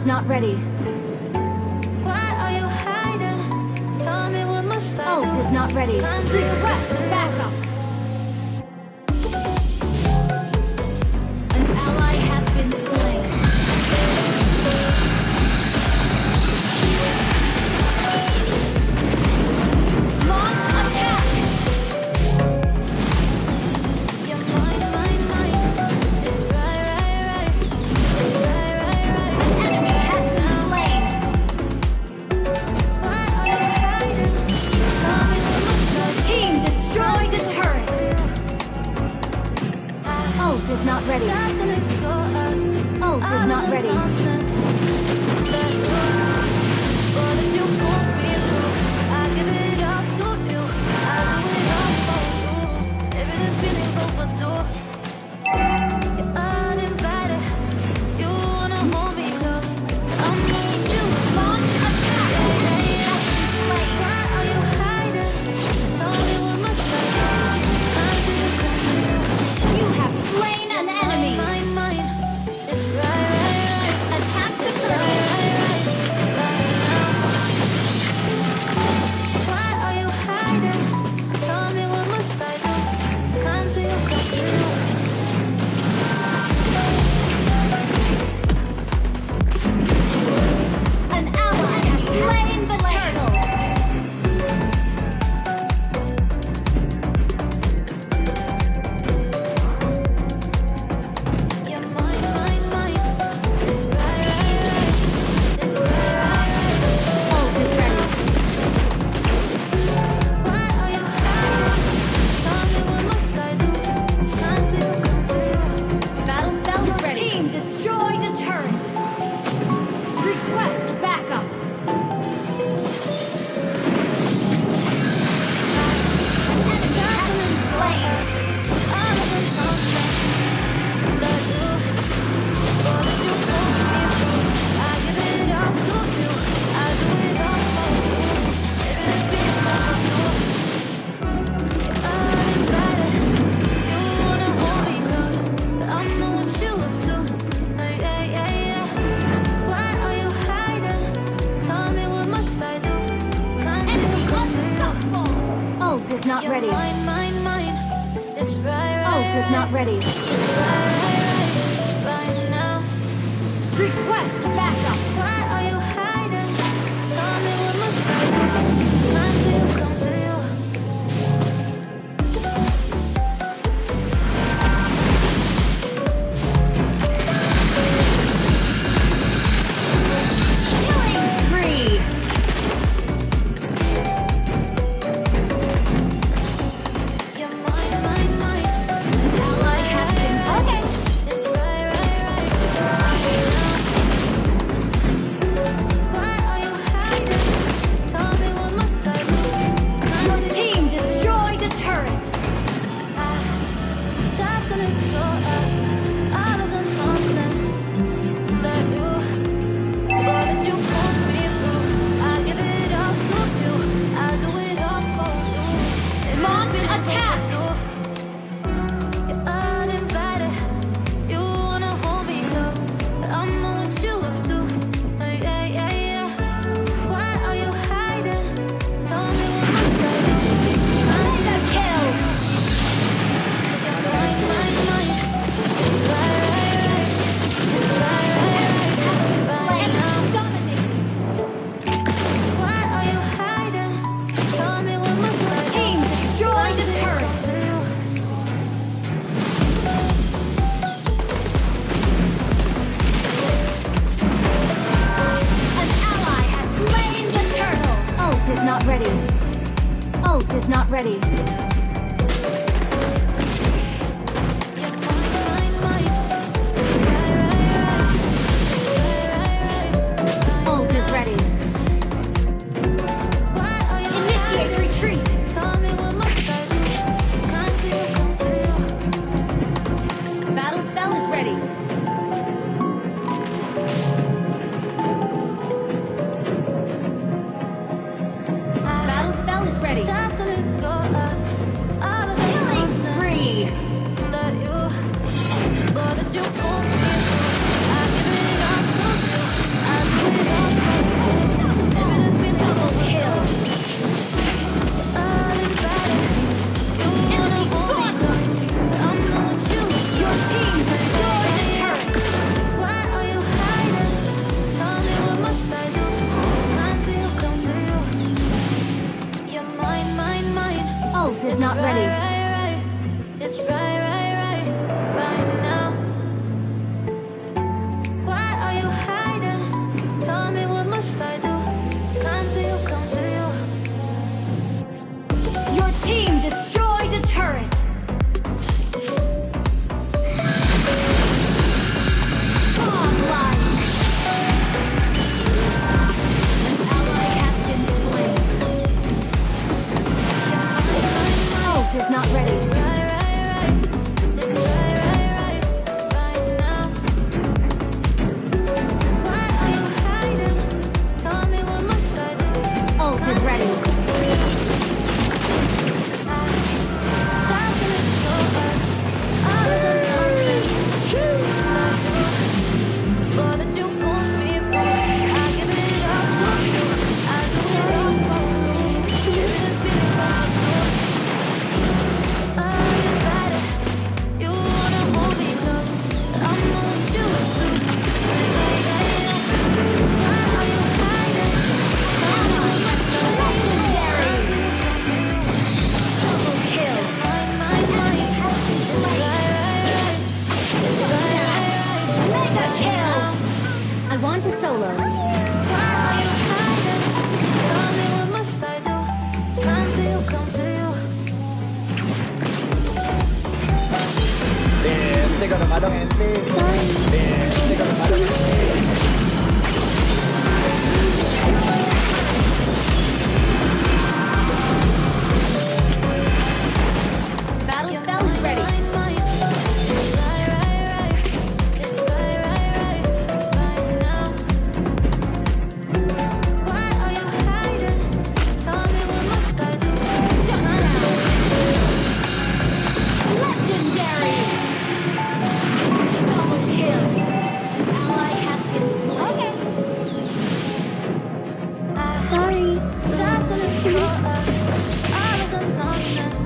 is not ready. Why are you hiding? Tell me what must I do? Ult is not ready. Request backup. An ally has been slain. Launch attack! You're mine, mine, mine. It's right. It's right. An enemy has been slain. Why are you hiding? Tell me what must I Your team destroyed a turret. Ult is not ready. Time to let go of Ult is not ready. nonsense. Let go. All that you put me through, I give it up to you. I do it all for you. Maybe this feeling's overdue. You're uninvited. You wanna hold me close. I'm not you. Launch attack! Has been slain. Why are you hiding? Tell me what must I do? Time to come to you. You have slain an enemy. Mine. It's right. Attack the turret. Why are you hiding? Tell me what must I do? Come to you, come to you. An ally has slain the turtle. You're mine. It's right. It's right. Ult is ready. Why are you hiding? Tell me what must I do? Come to you, come to you. Battle spell is ready. Your team destroyed a turret. Request backup. An enemy has been slain. All of this nonsense. Let you. All that you put me through, I give it up to you. I do it all for you. Maybe this feeling's overdue. You're uninvited. You wanna hold me close, but I know what you have to. Yeah. Why are you hiding? Tell me what must I do? Come to Enemy you, come to you. unstoppable. Ult is not You're ready. mine. It's right. Ult is not ready. Right now. Request backup. Why are you hiding? Tell me what must I do? Come to you, come to you. Killing spree. You're mine. Ally has been slain. It's right. Why are you hiding? Tell me what must I do? Come Your to you. team destroyed a turret. Try to let go of all of the nonsense. Let you. All that you put me through, I give it up to you. I do it all for you. It Launch makes me attack. overdue. You're uninvited. You wanna hold me close, but I know what you have to. Yeah. Why are you hiding? Tell me what must I do? Mega kill. You're mine. It's right. Slain. Now. Dominating. Why are you hiding? Tell me what must I do? Team destroyed a turret. To you. An ally has slain the turtle. Ult is not ready. Ult is not ready. You're mine. It's right. Ult is ready. Why are you Initiate hiding? retreat. Tell me what must I do? Come to you. Battle spell is ready. Battle spell is ready. Try to let go of all of the Killing nonsense. spree. Let you. All that you put me through, I give it up to you. I Ult is not ready. It's right now. Why are you hiding? Tell me what must I do? Come to you, come to you. Your team destroyed a turret. Godlike. An ally has been slain. Ult is not ready. It's right now. Why are you hiding? Tell me what must I do? Ult is ready. Time to let go of all of the nonsense. All that you put me through, I give it all to you. I do it all for you. Baby, this feeling comes through. Oh, you got it. You wanna hold me close. I'm the one you would do. Why are you hiding? Tell me what must I do? Legendary. Double kill. Mega kill. I want a solo. Why are you hiding? Tell me what must I do? Come to you, come to you. Ente kadang-kadang ente. Ente kadang-kadang ente. Battle spell is ready. It's right now. Why are you hiding? Tell me what must I do? Legendary. Double kill. Ally has been slain. Sorry. Try to let go of all of the nonsense.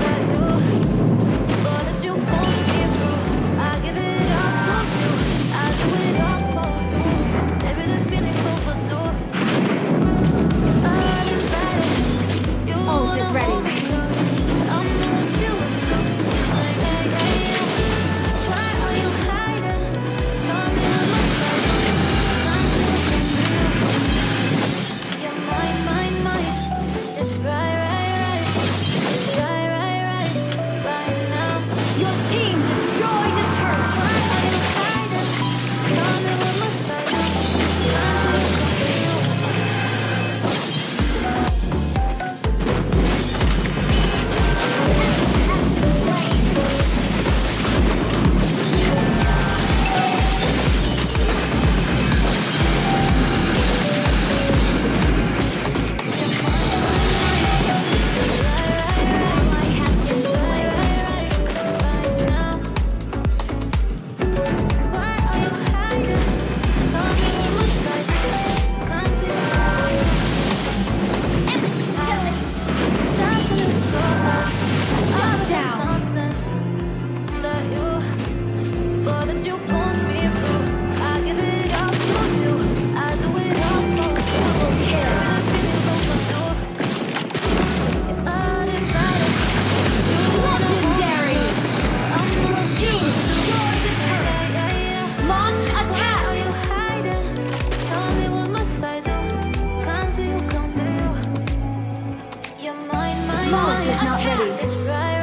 But you, all that you put me through, I give it all to you. I do it all for you. Maybe this feeling's overdue. All invited. You Ult wanna is ready. hold me close. I'm the one you would do. Why are you hiding? Tell me what must I do? Time to look into you. You're mine. It's right. It's right now. Your team destroyed a turret. Why are you hiding? Tell me what must I do? Ally has been slain. Right now. Why are you hiding? Tell me what must I do? Come to you. Time to let go of all of the nonsense. That you, all that you put me through, I give it all to you. I do it all for you. Maybe this feeling's overdue. You're uninvited. You wanna hold me Legendary. close. I'm the one you Team destroyed the turret. Launch Why attack. are you hiding? Tell me what must I do? Come to you. You're mine. Launch is not ready. It's right